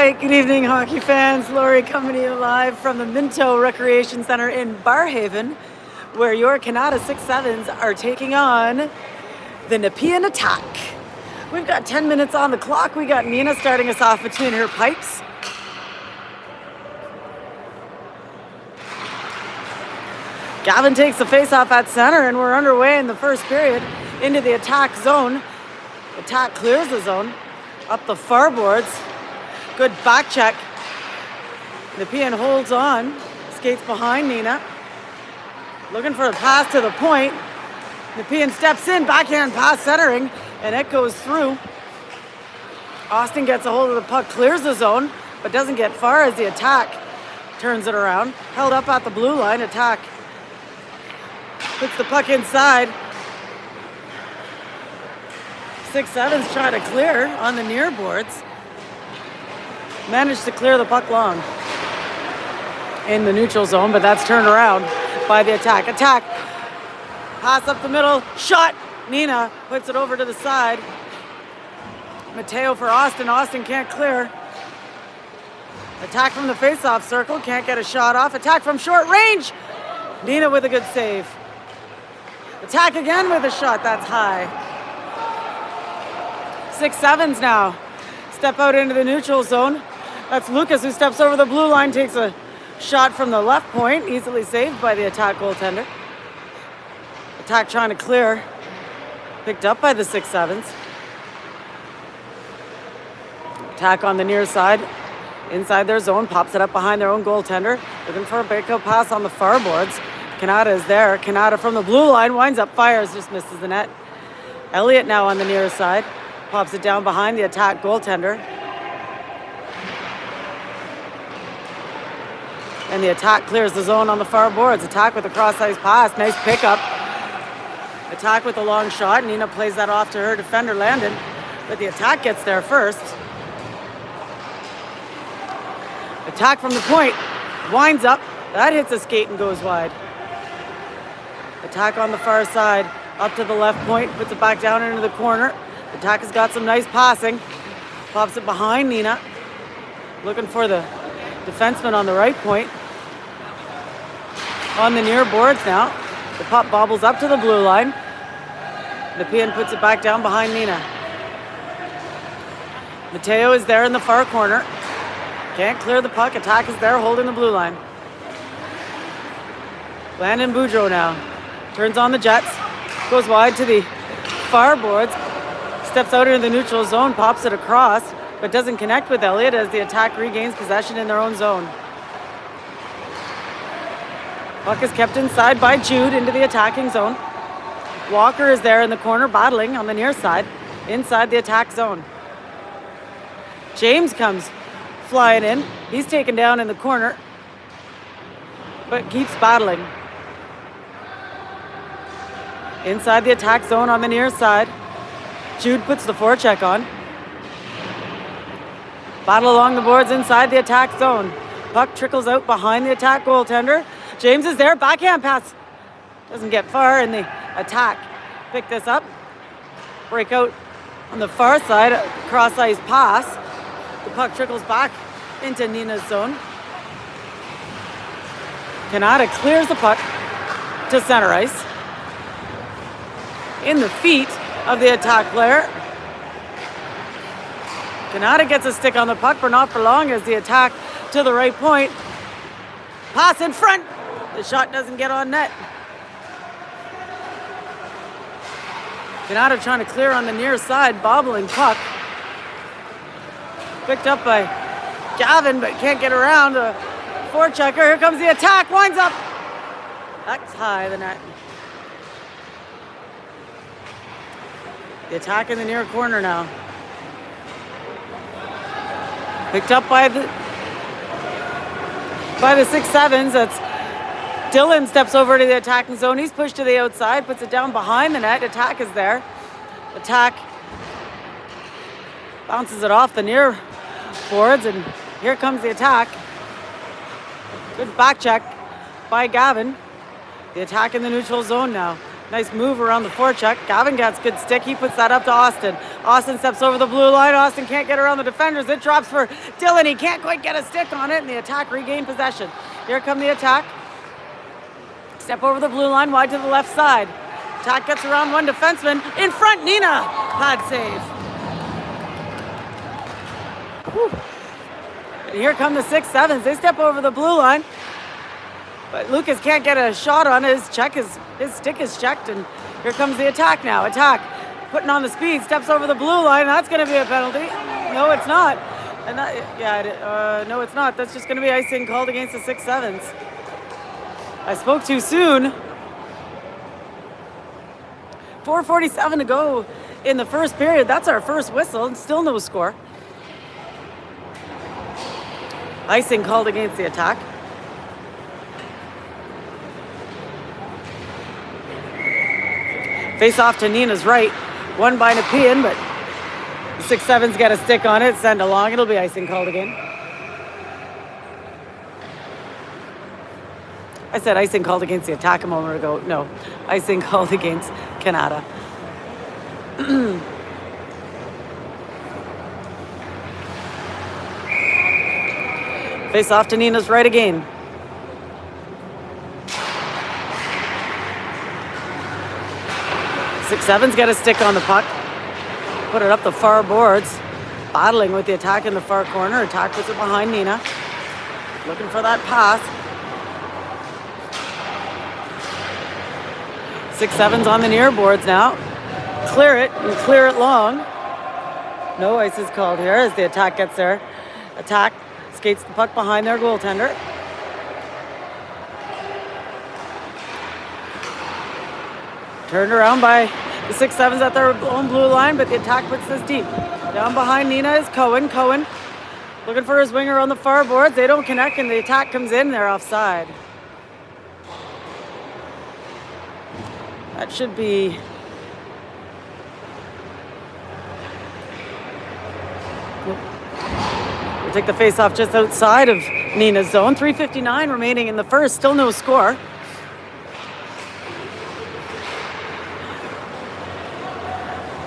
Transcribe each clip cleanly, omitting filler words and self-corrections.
right, good evening, hockey fans. Lori coming to you live from the Minto Recreation Center in Barrhaven, where your Canada 6-7s are taking on the Nepean Attack. We've got 10 minutes on the clock. We got Nina starting us off between her pipes. Gavin takes the face-off at center, and we're underway in the first period into the attack zone. Attack clears the zone, up the far boards. Good back check. Nepean holds on, skates behind Nina. Looking for a pass to the point. Nepean steps in, backhand pass centering, and it goes through. Austin gets a hold of the puck, clears the zone, but doesn't get far as the attack turns it around. Held up at the blue line, attack puts the puck inside. 6-7s try to clear on the near boards. Managed to clear the puck long in the neutral zone, but that's turned around by the attack. Attack, pass up the middle, shot. Nina puts it over to the side. Mateo for Austin. Austin can't clear. Attack from the face-off circle, can't get a shot off. Attack from short range. Nina with a good save. Attack again with a shot, that's high. 6-7s now. Step out into the neutral zone. That's Lucas who steps over the blue line, takes a shot from the left point, easily saved by the attack goaltender. Attack trying to clear, picked up by the 6-7s. Attack on the near side, inside their zone, pops it up behind their own goaltender, looking for a breakout pass on the far boards. Canada is there. Canada from the blue line, winds up, fires, just misses the net. Elliott now on the near side, pops it down behind the attack goaltender. And the attack clears the zone on the far boards. Attack with a cross-ice pass. Nice pickup. Attack with a long shot. Nina plays that off to her defender, Landon. But the attack gets there first. Attack from the point. Winds up. That hits a skate and goes wide. Attack on the far side. Up to the left point. Puts it back down into the corner. Attack has got some nice passing. Pops it behind Nina. Looking for the defenseman on the right point. On the near boards now. The puck bobbles up to the blue line. Nepean puts it back down behind Nina. Mateo is there in the far corner. Can't clear the puck. Attack is there holding the blue line. Landon Boudreau now. Turns on the Jets. Goes wide to the far boards. Steps out into the neutral zone. Pops it across. But doesn't connect with Elliott as the attack regains possession in their own zone. Puck is kept inside by Jude into the attacking zone. Walker is there in the corner battling on the near side, inside the attack zone. James comes flying in. He's taken down in the corner, but keeps battling. Inside the attack zone on the near side. Jude puts the forecheck on. Battle along the boards inside the attack zone. Puck trickles out behind the attack goaltender. James is there, backhand pass. Doesn't get far in the attack. Pick this up. Breakout on the far side, cross-ice pass. The puck trickles back into Nina's zone. Canada clears the puck to center ice. In the feet of the attack player. Canada gets a stick on the puck, but not for long as the attack to the right point. Pass in front. The shot doesn't get on net. Canada trying to clear on the near side, bobbling puck. Picked up by Gavin, but can't get around the forechecker. Here comes the attack, winds up. That's high, the net. The attack in the near corner now. Picked up by the 6-7s. That's Dylan steps over to the attacking zone. He's pushed to the outside, puts it down behind the net. Attack is there. Attack bounces it off the near boards, and here comes the attack. Good back check by Gavin. The attack in the neutral zone now. Nice move around the forecheck. Gavin gets good stick. He puts that up to Austin. Austin steps over the blue line. Austin can't get around the defenders. It drops for Dylan. He can't quite get a stick on it, and the attack regained possession. Here come the attack. Step over the blue line, wide to the left side. Attack gets around one defenseman. In front, Nina. Pad save. Whew. And here come the 6-7s. They step over the blue line. But Lucas can't get a shot on it. His stick is checked, and here comes the attack now. Attack, putting on the speed, steps over the blue line. That's going to be a penalty. No, it's not. And no, it's not. That's just going to be icing called against the 6-7s. I spoke too soon. 4:47 to go in the first period. That's our first whistle, and still no score. Icing called against the attack. Face off to Nina's right. Won by Nepean, but the 6-7s get a stick on it. Send along. It'll be icing called again. I said icing called against the attack a moment ago. No, icing called against Canada. Face off to Nina's right again. Six sevens get a stick on the puck. Put it up the far boards. Battling with the attack in the far corner. Attack puts it behind Nina. Looking for that pass. 6-7s on the near boards now. Clear it and clear it long. No ice is called here as the attack gets there. Attack skates the puck behind their goaltender. Turned around by the 6-7s at their own blue line, but the attack puts this deep. Down behind Nina is Cohen. Cohen looking for his winger on the far boards. They don't connect, and the attack comes in. They're offside. That should be... We'll take the face-off just outside of Nina's zone. 3:59 remaining in the first. Still no score.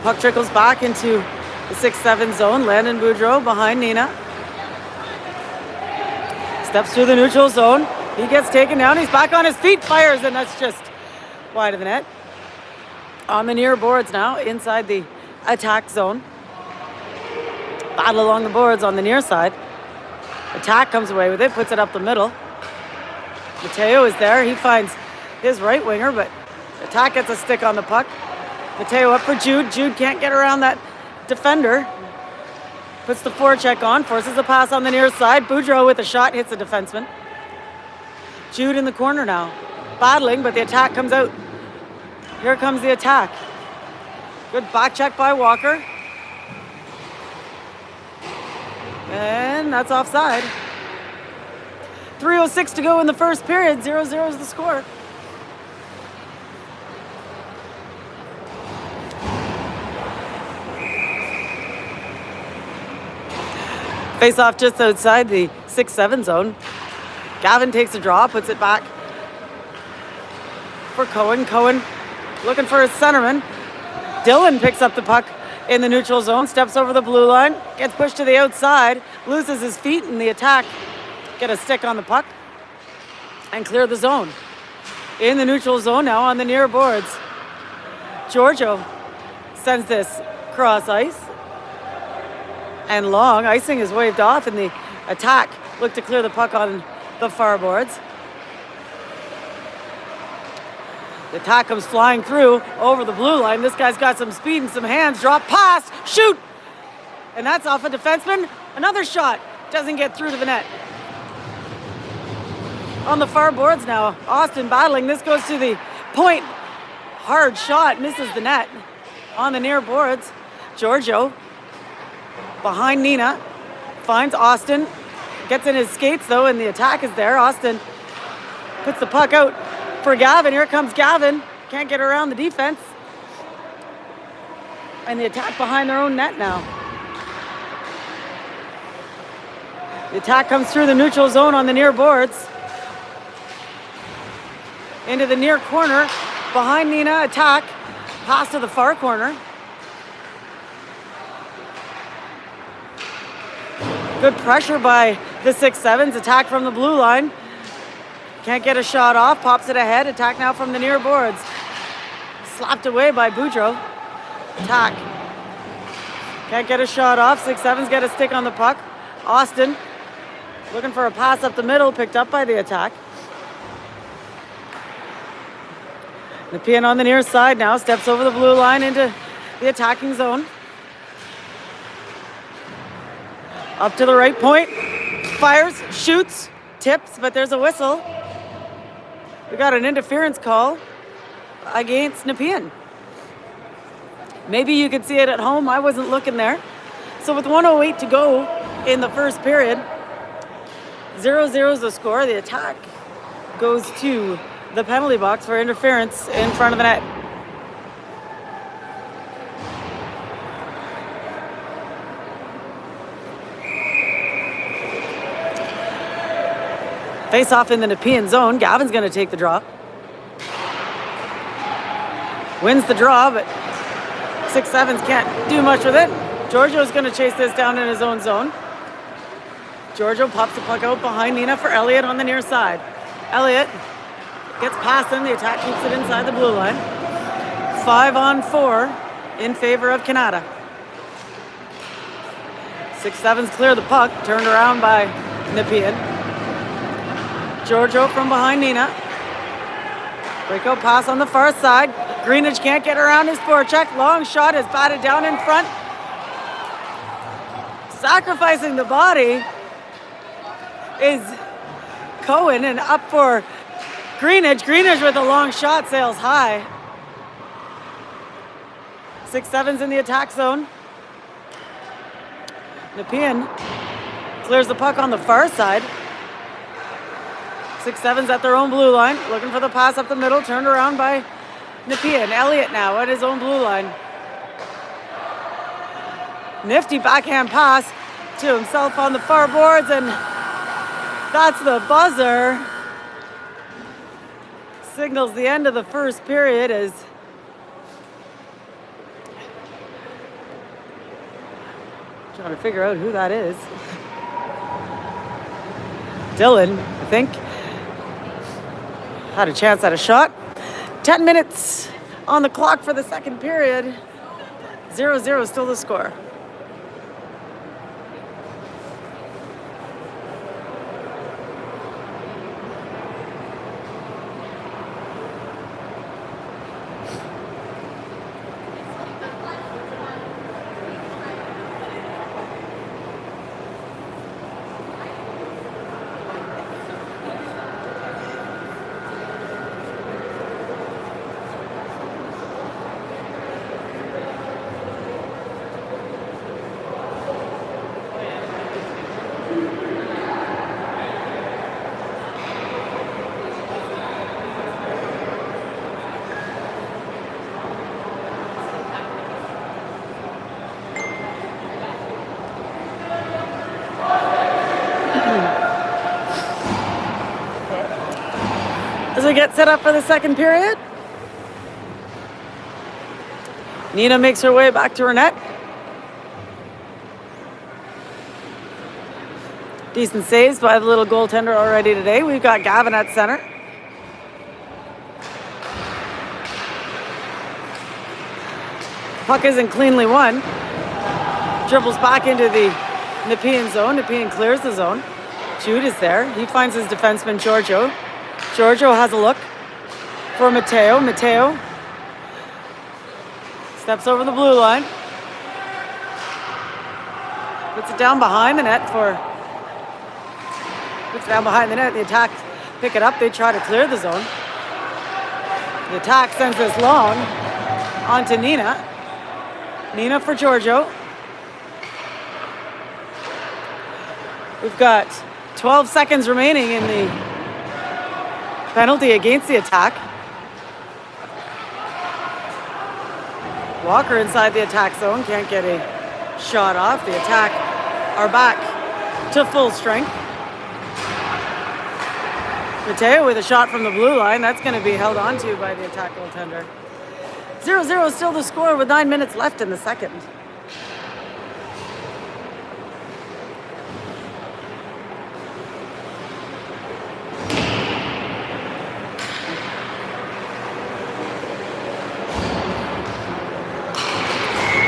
Puck trickles back into the 6-7 zone. Landon Boudreau behind Nina. Steps through the neutral zone. He gets taken down. He's back on his feet. Fires, and that's just wide of the net. On the near boards now, inside the attack zone. Battle along the boards on the near side. Attack comes away with it, puts it up the middle. Mateo is there. He finds his right winger, but attack gets a stick on the puck. Mateo up for Jude. Jude can't get around that defender. Puts the forecheck on, forces a pass on the near side. Boudreau with a shot, hits the defenseman. Jude in the corner now. Battling, but the attack comes out. Here comes the attack. Good back check by Walker. And that's offside. 3:06 to go in the first period. 0-0 is the score. Face off just outside the 6-7 zone. Gavin takes a draw, puts it back for Cohen. Cohen looking for his centerman. Dylan picks up the puck in the neutral zone, steps over the blue line, gets pushed to the outside, loses his feet, and the attack get a stick on the puck and clear the zone. In the neutral zone now on the near boards. Giorgio sends this cross ice. And long. Icing is waved off, and the attack look to clear the puck on the far boards. The attack comes flying through over the blue line. This guy's got some speed and some hands. Drop pass, shoot! And that's off a defenseman. Another shot. Doesn't get through to the net. On the far boards now, Austin battling. This goes to the point. Hard shot, misses the net. On the near boards, Giorgio behind Nina, finds Austin, gets in his skates though, and the attack is there. Austin puts the puck out for Gavin. Here comes Gavin. Can't get around the defense. And the attack behind their own net now. The attack comes through the neutral zone on the near boards. Into the near corner. Behind Nina, attack. Pass to the far corner. Good pressure by the 6-7s. Attack from the blue line. Can't get a shot off. Pops it ahead. Attack now from the near boards. Slapped away by Boudreau. Attack. Can't get a shot off. 6-7s get a stick on the puck. Austin looking for a pass up the middle. Picked up by the attack. Nepean on the near side now. Steps over the blue line into the attacking zone. Up to the right point. Fires, shoots, tips, but there's a whistle. We got an interference call against Nepean. Maybe you could see it at home. I wasn't looking there. So with 1:08 to go in the first period, 0-0 is the score. The attack goes to the penalty box for interference in front of the net. Face off in the Nepean zone. Gavin's going to take the draw. Wins the draw, but 6-7s can't do much with it. Giorgio's going to chase this down in his own zone. Giorgio pops the puck out behind Nina for Elliott on the near side. Elliott gets past him. The attack keeps it inside the blue line. 5-on-4 in favor of Canada. 6-7s clear the puck. Turned around by Nepean. Giorgio from behind Nina. Breakout pass on the far side. Greenidge can't get around his forecheck. Long shot is batted down in front. Sacrificing the body is Cohen, and up for Greenidge. Greenidge with a long shot, sails high. 6-7s in the attack zone. Nepean clears the puck on the far side. 6-7s at their own blue line, looking for the pass up the middle, turned around by Nepean. Elliott now at his own blue line. Nifty backhand pass to himself on the far boards, and that's the buzzer. Signals the end of the first period as trying to figure out who that is. Dylan, I think. Had a chance at a shot. 10 minutes on the clock for the second period. 0-0 still the score. As we get set up for the second period, Nina makes her way back to her net. Decent saves by the little goaltender already today. We've got Gavin at center. Puck isn't cleanly won. Dribbles back into the Nepean zone. Nepean clears the zone. Jude is there. He finds his defenseman, Giorgio. Giorgio has a look for Matteo. Matteo steps over the blue line. Puts it down behind the net Puts it down behind the net. The attack pick it up. They try to clear the zone. The attack sends this long onto Nina. Nina for Giorgio. We've got 12 seconds remaining in the penalty against the attack. Walker inside the attack zone. Can't get a shot off. The attack are back to full strength. Matteo with a shot from the blue line. That's going to be held on to by the attack goaltender. 0-0 is still the score with 9 minutes left in the second.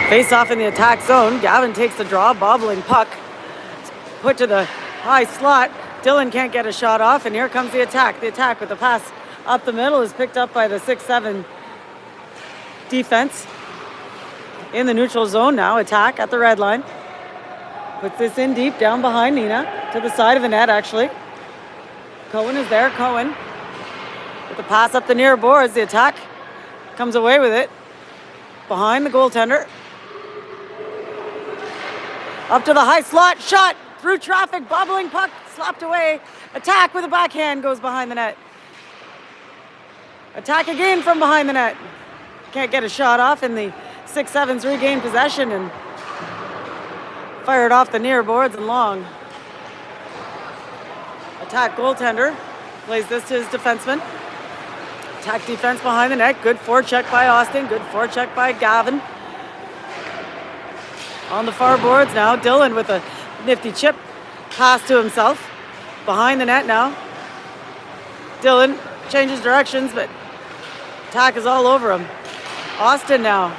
Face off in the attack zone. Gavin takes the draw, bobbling puck. Put to the high slot. Dylan can't get a shot off, and here comes the attack. The attack with the pass up the middle is picked up by the 6-7 defense. In the neutral zone now, attack at the red line. Puts this in deep, down behind Nina, to the side of the net, actually. Cohen is there, Cohen. With the pass up the near boards, the attack comes away with it. Behind the goaltender. Up to the high slot, shot through traffic, bobbling puck, slapped away. Attack with a backhand goes behind the net. Attack again from behind the net. Can't get a shot off, and the 6-7s regain possession and fired off the near boards and long. Attack goaltender plays this to his defenseman. Attack defense behind the net. Good forecheck by Austin. Good forecheck by Gavin. On the far boards now, Dylan with a nifty chip pass to himself. Behind the net now. Dylan changes directions, but attack is all over him. Austin now.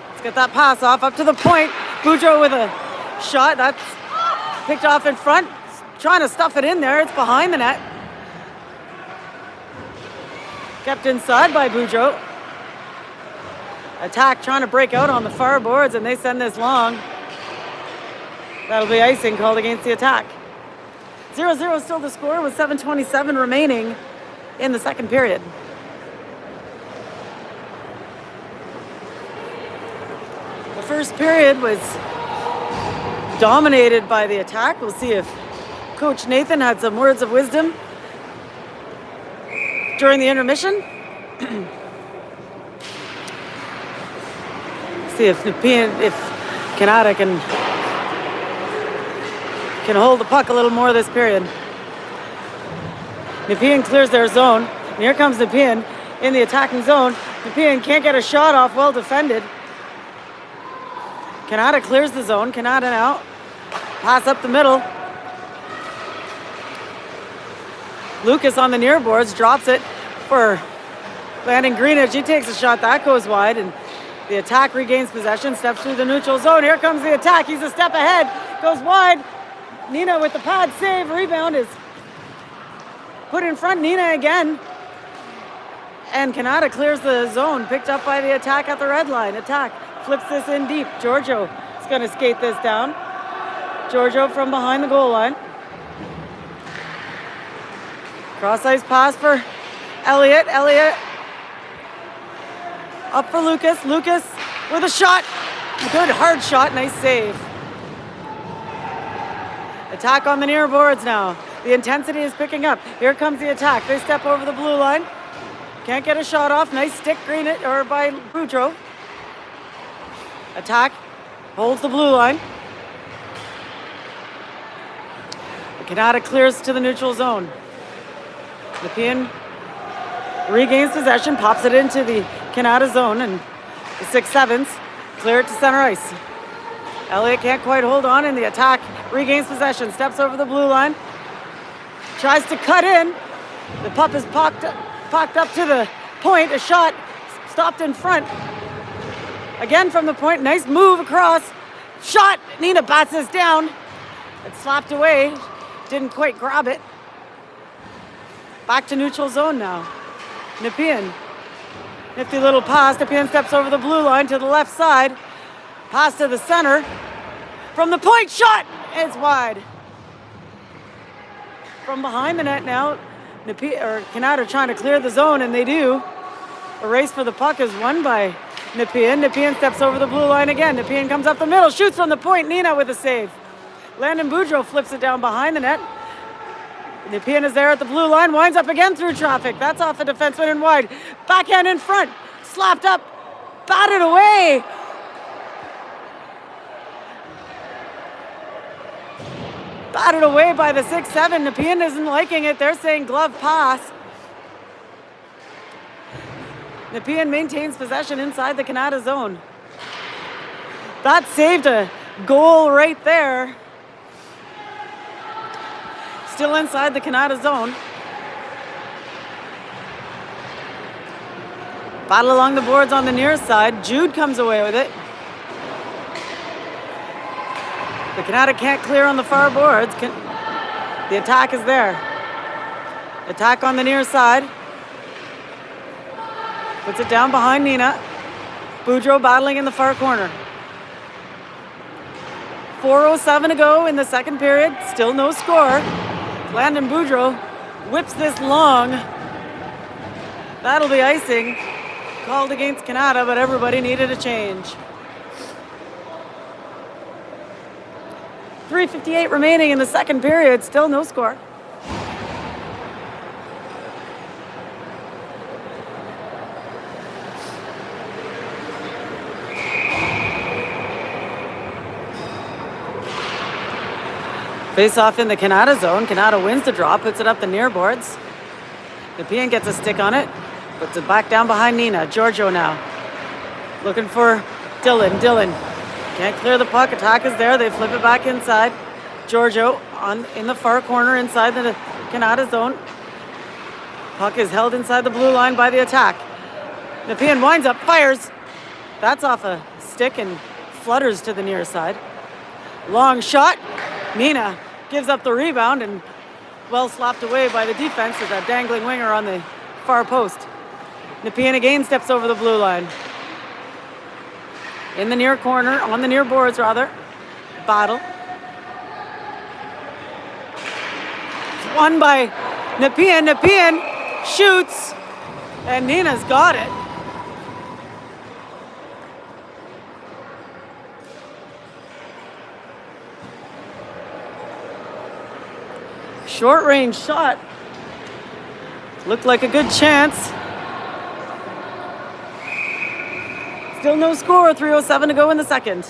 Let's get that pass off up to the point. Boudreau with a shot. That's picked off in front. Trying to stuff it in there. It's behind the net. Kept inside by Boudreau. Attack trying to break out on the far boards, and they send this long. That'll be icing called against the attack. 0-0 still the score with 7:27 remaining in the second period. The first period was dominated by the attack. We'll see if Coach Nathan had some words of wisdom during the intermission. See if Nepean, if Canada can hold the puck a little more this period. Nepean clears their zone. And here comes Nepean in the attacking zone. Nepean can't get a shot off, well defended. Canada clears the zone. Canada now. Pass up the middle. Lucas on the near boards drops it for Landon Greenidge. He takes a shot, that goes wide, and the attack regains possession, steps through the neutral zone. Here comes the attack. He's a step ahead, goes wide. Nina with the pad save. Rebound is put in front. Nina again. And Canada clears the zone, picked up by the attack at the red line. Attack flips this in deep. Giorgio is going to skate this down. Giorgio from behind the goal line. Cross-ice pass for Elliott. Elliott up for Lucas. Lucas with a shot. Good hard shot. Nice save. Attack on the near boards now. The intensity is picking up. Here comes the attack. They step over the blue line. Can't get a shot off. Nice stick Greenidge or by Boudreau. Attack holds the blue line. Canada clears to the neutral zone. Nepean regains possession, pops it into the Canada zone, and the 6-7s clear it to center ice. Elliott can't quite hold on, and the attack regains possession, steps over the blue line, tries to cut in. The puck is pocked up to the point. A shot stopped in front. Again from the point, nice move across. Shot, Nina bats this down. It's slapped away, didn't quite grab it. Back to neutral zone now. Nepean, nifty little pass. Nepean steps over the blue line to the left side. Pass to the center. From the point, shot! It's wide. From behind the net now, Canada trying to clear the zone, and they do. A race for the puck is won by Nepean. Nepean steps over the blue line again. Nepean comes up the middle, shoots from the point. Nina with a save. Landon Boudreau flips it down behind the net. Nepean is there at the blue line, winds up again through traffic. That's off a defenseman and wide. Backhand in front, slapped up, batted away. Batted away by the 6-7. Nepean isn't liking it. They're saying glove pass. Nepean maintains possession inside the Canada zone. That saved a goal right there. Still inside the Canada zone. Battle along the boards on the near side. Jude comes away with it. The Canada can't clear on the far boards. The attack is there. Attack on the near side. Puts it down behind Nina. Boudreau battling in the far corner. 4:07 to go in the second period. Still no score. Landon Boudreau whips this long. That'll be icing. Called against Canada, but everybody needed a change. 3:58 remaining in the second period. Still no score. Face off in the Canada zone. Canada wins the draw, puts it up the near boards. Nepean gets a stick on it, puts it back down behind Nina. Giorgio now. Looking for Dylan. Dylan can't clear the puck. Attack is there. They flip it back inside. Giorgio in the far corner inside the Canada zone. Puck is held inside the blue line by the attack. Nepean winds up, fires. That's off a stick and flutters to the near side. Long shot. Nina gives up the rebound and well slapped away by the defense with that dangling winger on the far post. Nepean again steps over the blue line. In the near corner, on the near boards rather. Battle. Won by Nepean. Nepean shoots and Nina's got it. Short range shot. Looked like a good chance. Still no score, 3:07 to go in the second.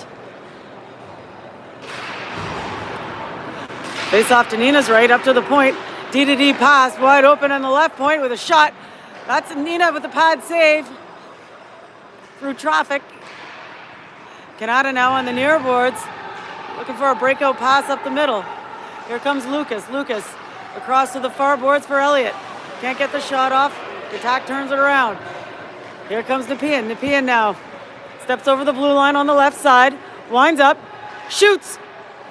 Face off to Nina's right, up to the point. D-to-D pass, wide open on the left point with a shot. That's Nina with the pad save. Through traffic. Canada now on the near boards. Looking for a breakout pass up the middle. Here comes Lucas. Lucas across to the far boards for Elliott. Can't get the shot off. The attack turns it around. Here comes Nepean. Nepean now steps over the blue line on the left side. Winds up. Shoots.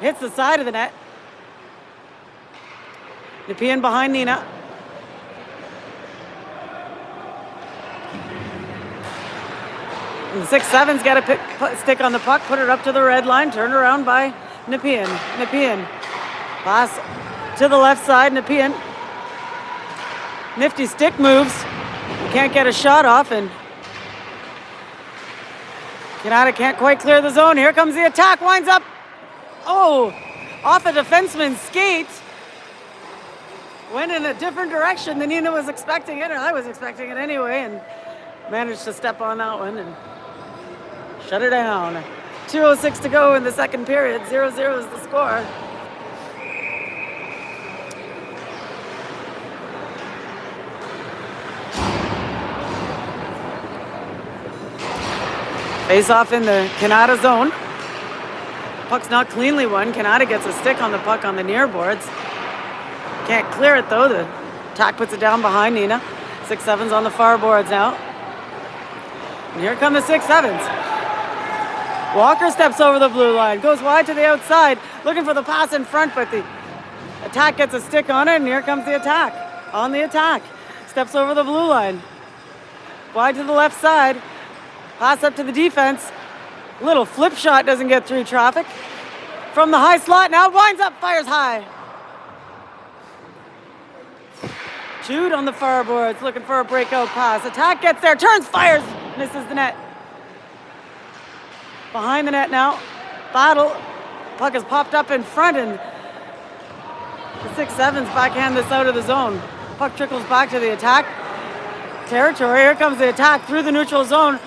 Hits the side of the net. Nepean behind Nina. And the 6-7's got to stick on the puck, put it up to the red line, turned around by Nepean. Nepean. Pass to the left side, Nepean. Nifty stick moves. Can't get a shot off, and Canada can't quite clear the zone. Here comes the attack, winds up. Oh, off a defenseman's skate. Went in a different direction than Nina was expecting it, or I was expecting it anyway, and managed to step on that one and shut her down. 2:06 to go in the second period. 0-0 is the score. Face off in the Canada zone. Puck's not cleanly won. Canada gets a stick on the puck on the near boards. Can't clear it though. The attack puts it down behind Nina. 6-7's on the far boards now. And here come the 6-7's. Walker steps over the blue line. Goes wide to the outside. Looking for the pass in front, but the attack gets a stick on it. And here comes the attack. On the attack. Steps over the blue line. Wide to the left side. Pass up to the defense. Little flip shot doesn't get through traffic. From the high slot, now winds up, fires high. Jude on the far boards, looking for a breakout pass. Attack gets there, turns, fires, misses the net. Behind the net now. Battle. Puck has popped up in front, and the 6-7's backhand this out of the zone. Puck trickles back to the attack territory. Here comes the attack through the neutral zone.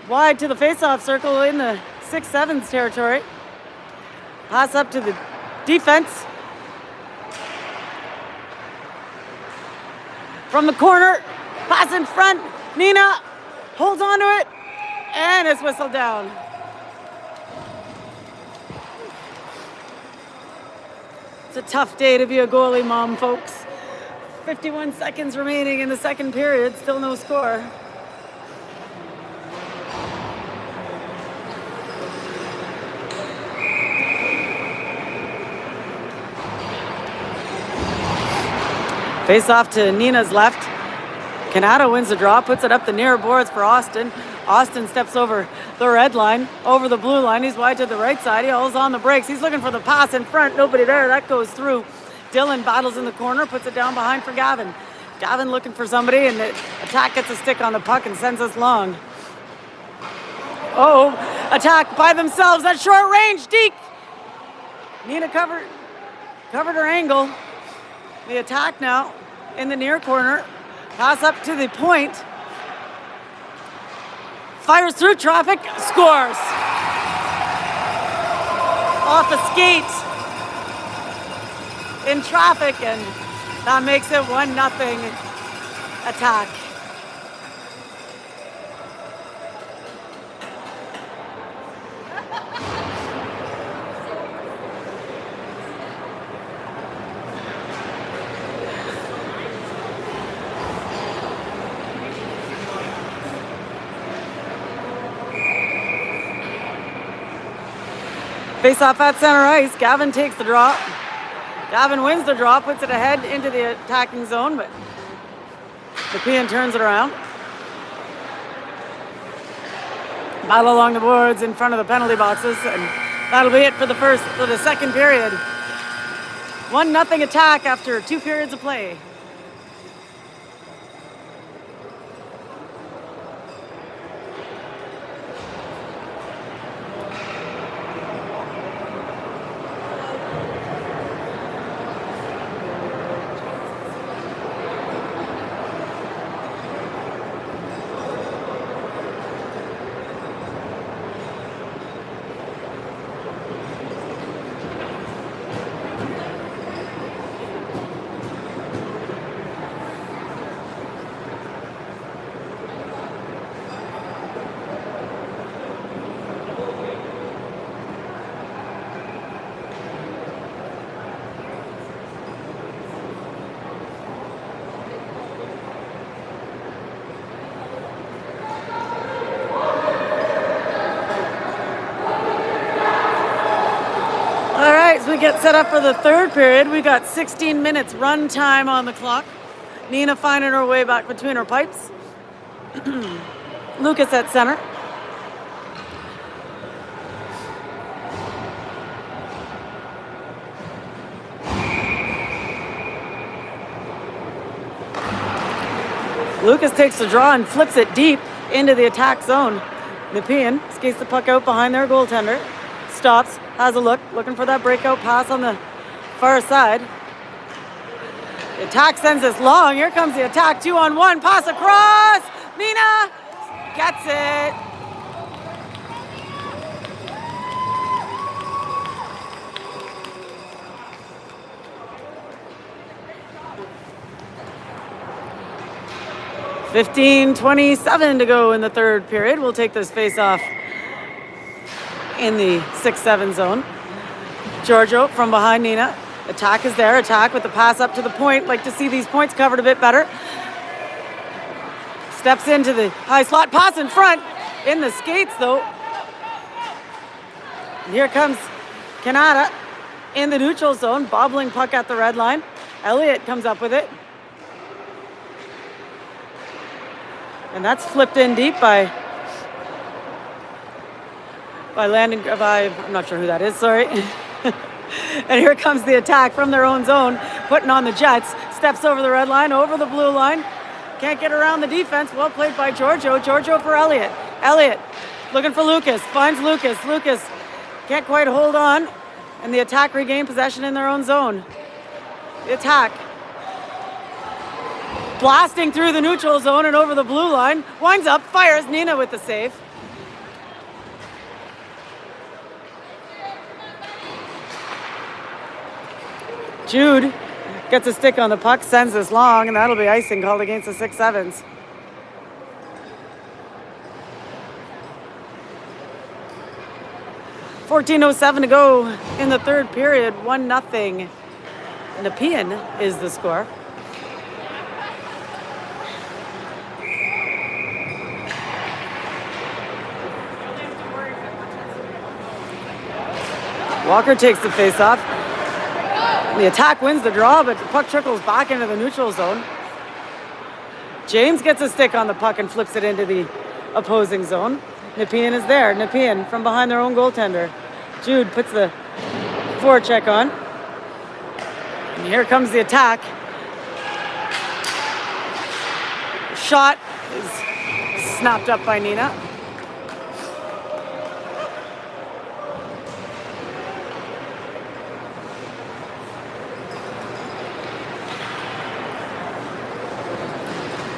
Wide to the face-off circle in the 6-7's territory. Pass up to the defense. From the corner, pass in front. Nina holds on to it, and it's whistled down. It's a tough day to be a goalie mom, folks. 51 seconds remaining in the second period, still no score. Face off to Nina's left. Canada wins the draw, puts it up the near boards for Austin. Austin steps over the red line, over the blue line. He's wide to the right side. He holds on the brakes. He's looking for the pass in front. Nobody there. That goes through. Dylan battles in the corner, puts it down behind for Gavin. Gavin looking for somebody, and the attack gets a stick on the puck and sends us long. Oh, attack by themselves at short range. Deke. Nina covered her angle. The attack now in the near corner. Pass up to the point. Fires through traffic. Scores. Off a skate. In traffic, and that makes it 1-0 attack. Face off at center ice. Gavin takes the draw. Gavin wins the draw, puts it ahead into the attacking zone, but Nepean turns it around. Battle along the boards in front of the penalty boxes, and that'll be it for the second period. 1-0 attack after 2 periods of play. As we get set up for the third period, we got 16 minutes run time on the clock. Nina finding her way back between her pipes. Lucas at center. Lucas takes the draw and flips it deep into the attack zone. Nepean skates the puck out behind their goaltender. Stops, has a look, looking for that breakout pass on the far side. The attack sends this long. Here comes the attack, 2-on-1, pass across. Nina gets it. .27 to go in the third period. We'll take this face off in the 6-7 zone. Giorgio from behind Nina. Attack is there. Attack with the pass up to the point. Like to see these points covered a bit better. Steps into the high slot. Pass in front. In the skates though. And here comes Canada in the neutral zone. Bobbling puck at the red line. Elliott comes up with it. And that's flipped in deep by I'm not sure who that is, sorry. And here comes the attack from their own zone, putting on the Jets. Steps over the red line, over the blue line. Can't get around the defense. Well played by Giorgio. Giorgio for Elliott. Elliott looking for Lucas. Finds Lucas. Lucas can't quite hold on. And the attack regain possession in their own zone. The attack blasting through the neutral zone and over the blue line. Winds up, fires. Nina with the save. Jude gets a stick on the puck, sends this long, and that'll be icing called against the 6-7s. .14:07 to go in the third period, 1-0. Nepean is the score. Walker takes the face-off. The attack wins the draw, but the puck trickles back into the neutral zone. James gets a stick on the puck and flips it into the opposing zone. Nepean is there. Nepean from behind their own goaltender. Jude puts the forecheck on. And here comes the attack. Shot is snapped up by Nina.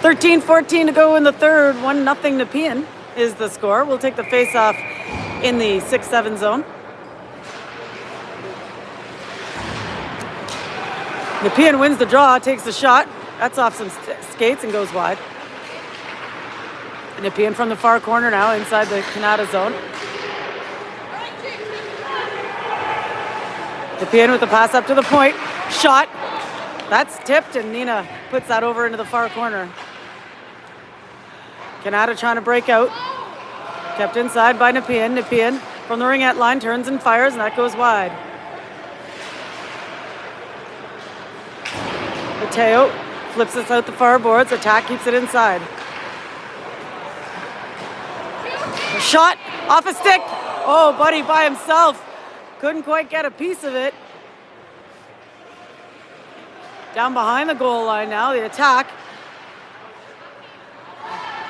.14 to go in the third. 1-0 Nepean is the score. We'll take the face-off in the 6-7 zone. Nepean wins the draw, takes the shot. That's off some skates and goes wide. Nepean from the far corner now inside the Canada zone. Nepean with the pass up to the point. Shot. That's tipped and Nina puts that over into the far corner. Canada trying to break out. Kept inside by Nepean. Nepean from the ringette line turns and fires, and that goes wide. Mateo flips this out the far boards. Attack keeps it inside. A shot off a stick. Oh, Buddy by himself. Couldn't quite get a piece of it. Down behind the goal line now, the attack.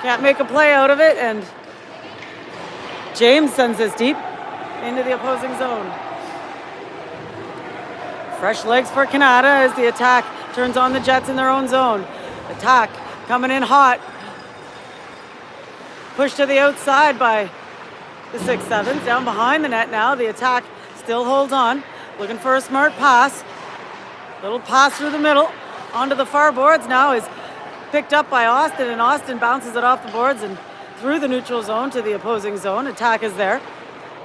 Can't make a play out of it, and James sends this deep into the opposing zone. Fresh legs for Canada as the attack turns on the Jets in their own zone. Attack coming in hot. Pushed to the outside by the 6-7s. Down behind the net now. The attack still holds on. Looking for a smart pass. Little pass through the middle. Onto the far boards now is picked up by Austin, and Austin bounces it off the boards and through the neutral zone to the opposing zone. Attack is there.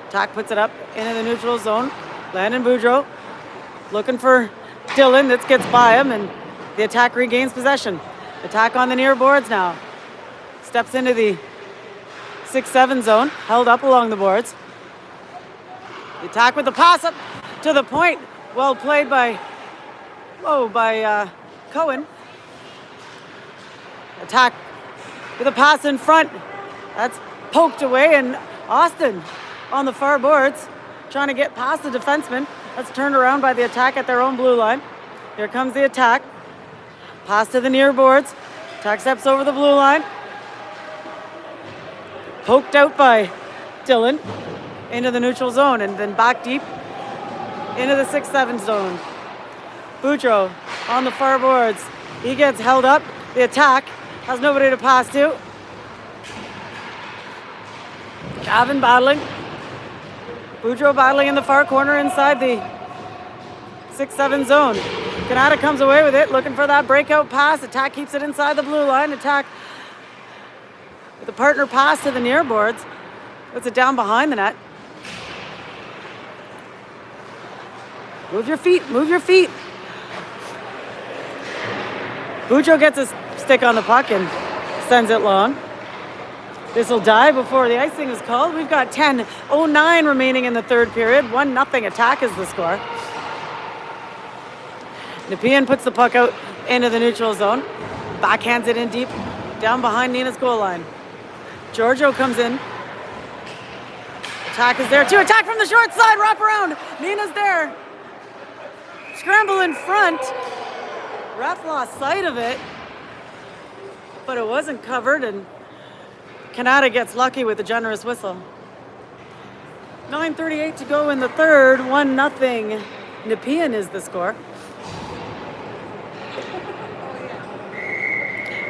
Attack puts it up into the neutral zone. Landon Boudreau looking for Dylan. That gets by him, and the attack regains possession. Attack on the near boards now. Steps into the 6-7 zone, held up along the boards. The attack with the pass up to the point. Well played by Cohen. Attack with a pass in front. That's poked away, and Austin on the far boards trying to get past the defenseman. That's turned around by the attack at their own blue line. Here comes the attack. Pass to the near boards. Attack steps over the blue line. Poked out by Dylan into the neutral zone, and then back deep into the 6-7 zone. Boudreau on the far boards. He gets held up. The attack has nobody to pass to. Gavin battling. Boudreau battling in the far corner inside the 6-7 zone. Canada comes away with it, looking for that breakout pass. Attack keeps it inside the blue line. Attack with a partner pass to the near boards. Puts it down behind the net. Move your feet, move your feet. Boudreau gets a stick on the puck and sends it long. This will die before the icing is called. We've got 10:09 remaining in the third period. 1-0 attack is the score. Nepean puts the puck out into the neutral zone. Backhands it in deep, down behind Nina's goal line. Giorgio comes in. Attack is there too. Attack from the short side, wrap around. Nina's there. Scramble in front. Ref lost sight of it, but it wasn't covered, and Canada gets lucky with a generous whistle. 9:38 to go in the third. 1-0. Nepean is the score.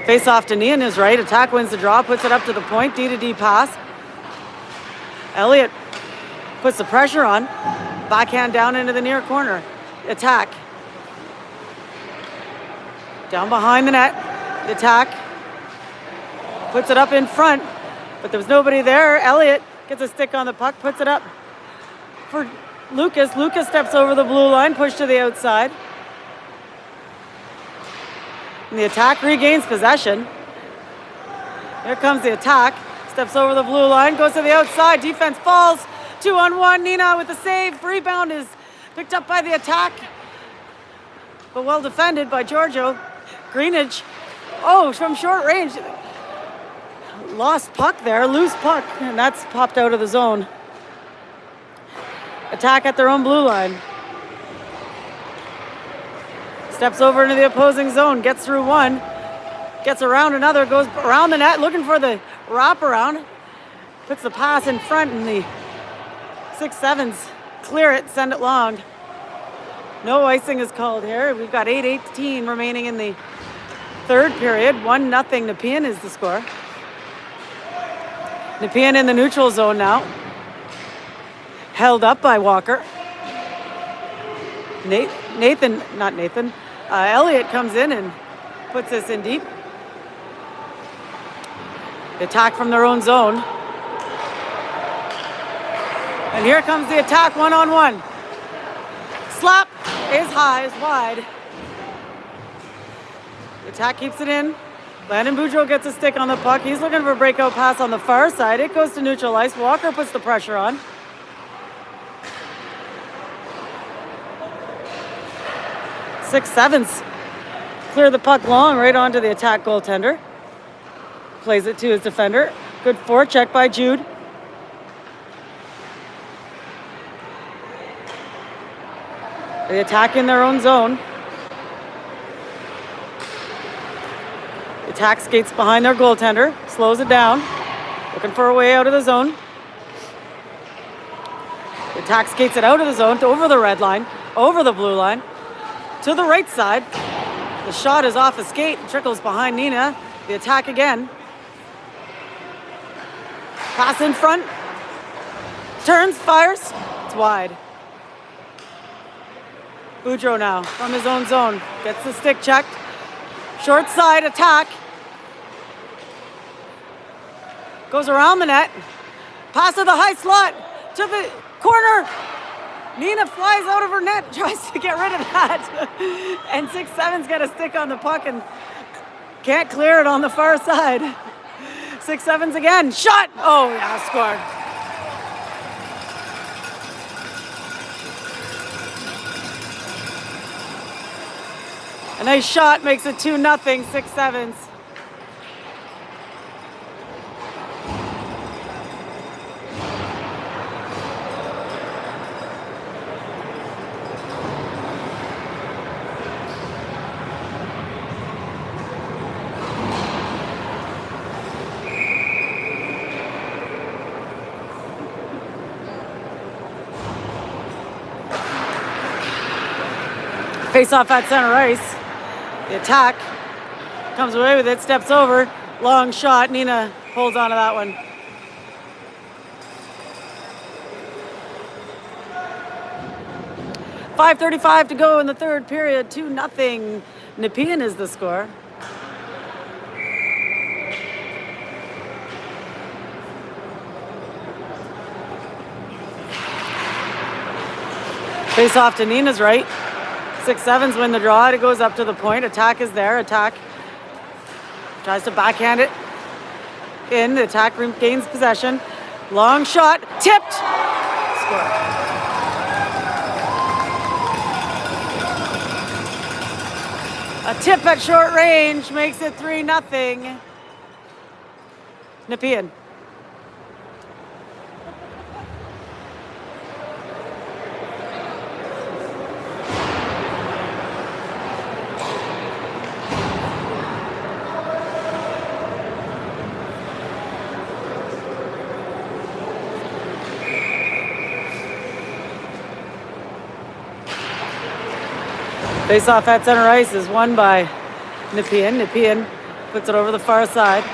Face off to Nia on his right. Attack wins the draw, puts it up to the point. D-to-D pass. Elliott puts the pressure on. Backhand down into the near corner. Attack. Down behind the net. The attack. Puts it up in front, but there was nobody there. Elliott gets a stick on the puck, puts it up for Lucas. Lucas steps over the blue line, pushed to the outside. And the attack regains possession. Here comes the attack. Steps over the blue line, goes to the outside. Defense falls. 2-on-1. Nina with the save. Rebound is picked up by the attack. but well defended by Giorgio. Greenidge, oh, from short range. Lost puck there, loose puck, and that's popped out of the zone. Attack at their own blue line. Steps over into the opposing zone, gets through one, gets around another, goes around the net, looking for the wraparound. Puts the pass in front, and the 6-7s clear it, send it long. No icing is called here. We've got 8:18 remaining in the third period. 1-0 Nepean is the score. Nepean in the neutral zone now. Held up by Walker. Elliott comes in and puts this in deep. Attack from their own zone. And here comes the attack one-on-one. Slap is high, is wide. The attack keeps it in. Landon Boudreau gets a stick on the puck. He's looking for a breakout pass on the far side. It goes to neutral ice. Walker puts the pressure on. Six sevens clear the puck long right onto the attack goaltender. Plays it to his defender. Good forecheck by Jude. The attack in their own zone. The attack skates behind their goaltender, slows it down, looking for a way out of the zone. The attack skates it out of the zone to over the red line, over the blue line, to the right side. The shot is off a skate and trickles behind Nina. The attack again. Pass in front. Turns, fires. It's wide. Boudreau now from his own zone. Gets the stick checked. Short side attack. Goes around the net. Pass to the high slot. To the corner. Nina flies out of her net. Tries to get rid of that. And 6-7's got a stick on the puck and can't clear it on the far side. 6-7's again. Shot. Oh, yeah, scored. A nice shot makes it 2-0, 6-7s. Face off at center ice. The attack comes away with it, steps over, long shot. Nina holds on to that one. .5:35 to go in the third period, 2-0. Nepean is the score. Face off to Nina's right. 6-7's win the draw. It goes up to the point. Attack is there. Attack tries to backhand it in. The attack gains possession. Long shot. Tipped. Score. A tip at short range makes it 3-0. Nepean. Face off at center ice is won by Nepean. Nepean puts it over the far side.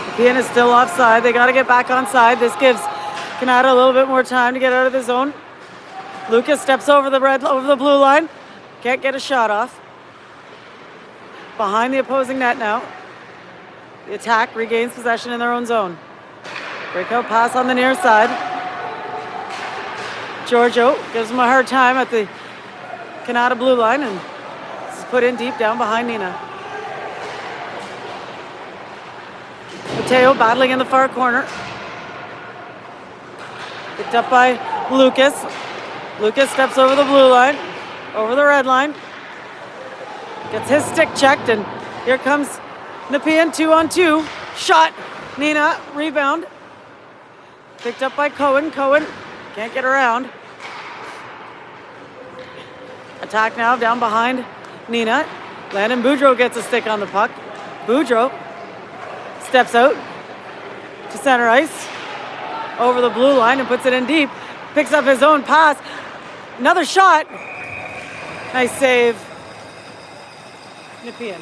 Nepean is still offside. They got to get back on side. This gives Canada a little bit more time to get out of the zone. Lucas steps over the blue line. Can't get a shot off. Behind the opposing net now. The attack regains possession in their own zone. Breakout pass on the near side. Giorgio gives him a hard time at the Canada blue line, and this is put in deep down behind Nina. Mateo battling in the far corner. Picked up by Lucas. Lucas steps over the blue line, over the red line. Gets his stick checked, and here comes Nepean 2-on-2. Shot. Nina, rebound. Picked up by Cohen. Cohen can't get around. Attack now down behind Nina. Landon Boudreau gets a stick on the puck. Boudreau steps out to center ice. Over the blue line and puts it in deep. Picks up his own pass. Another shot. Nice save. Nepean.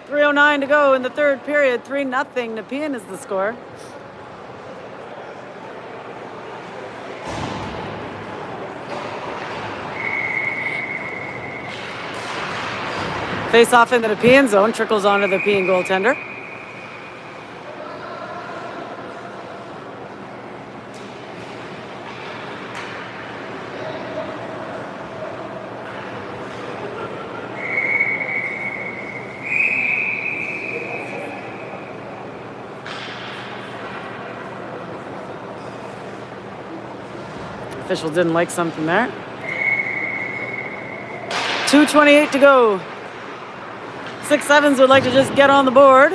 3:09 to go in the third period. 3-0. Nepean is the score. Face off in the Nepean zone. Trickles onto the Nepean goaltender. Official didn't like something there. 2:28 to go. 6-7s would like to just get on the board.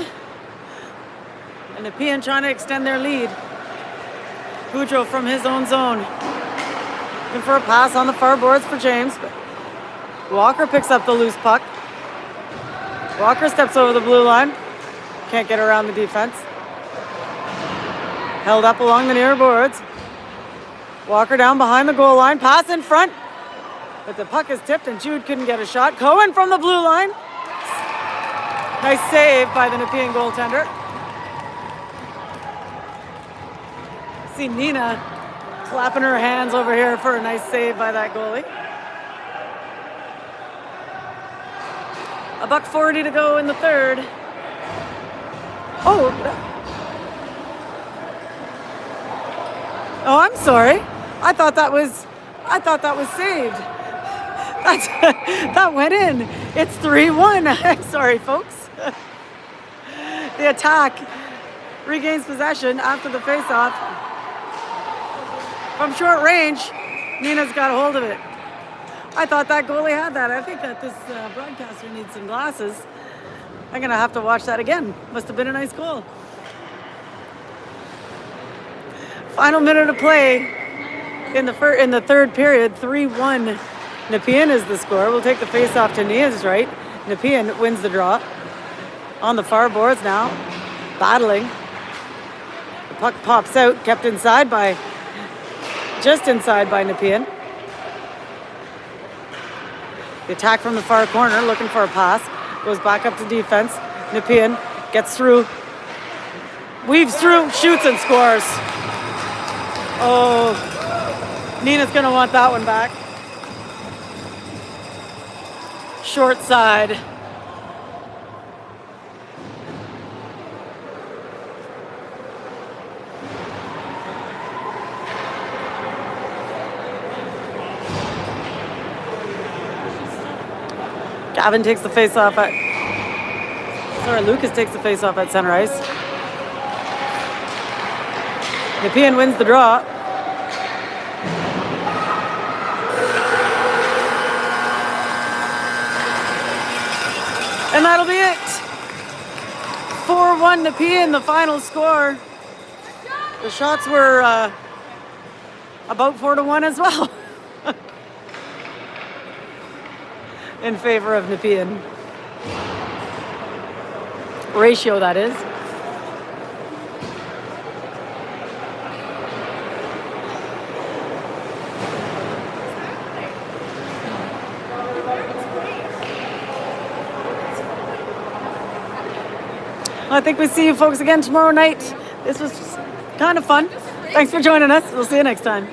And Nepean trying to extend their lead. Boudreau from his own zone. Looking for a pass on the far boards for James. But Walker picks up the loose puck. Walker steps over the blue line. Can't get around the defense. Held up along the near boards. Walker down behind the goal line. Pass in front. But the puck is tipped and Jude couldn't get a shot. Cohen from the blue line. Nice save by the Nepean goaltender. See Nina clapping her hands over here for a nice save by that goalie. $1:40 to go in the third. Oh, I'm sorry. I thought that was saved. That went in. It's 3-1. I'm sorry, folks. The attack regains possession after the faceoff. From short range, Nina's got a hold of it. I thought that goalie had that. I think that this broadcaster needs some glasses. I'm going to have to watch that again. Must have been a nice goal. Final minute of play in the third period. 3-1. Nepean is the score. We'll take the face-off to Nia's right. Nepean wins the draw. On the far boards now. Battling. The puck pops out. Kept inside by... just inside by Nepean. The attack from the far corner. Looking for a pass. Goes back up to defense. Nepean gets through. Weaves through. Shoots and scores. Oh, Nina's going to want that one back. Short side. Gavin takes the face off at... Sorry, Lucas takes the face off at center ice. Nepean wins the draw. And that'll be it. 4-1 Nepean, the final score. The shots were about 4-1 as well. In favor of Nepean. Ratio, that is. I think we see you folks again tomorrow night. This was kind of fun. Thanks for joining us. We'll see you next time.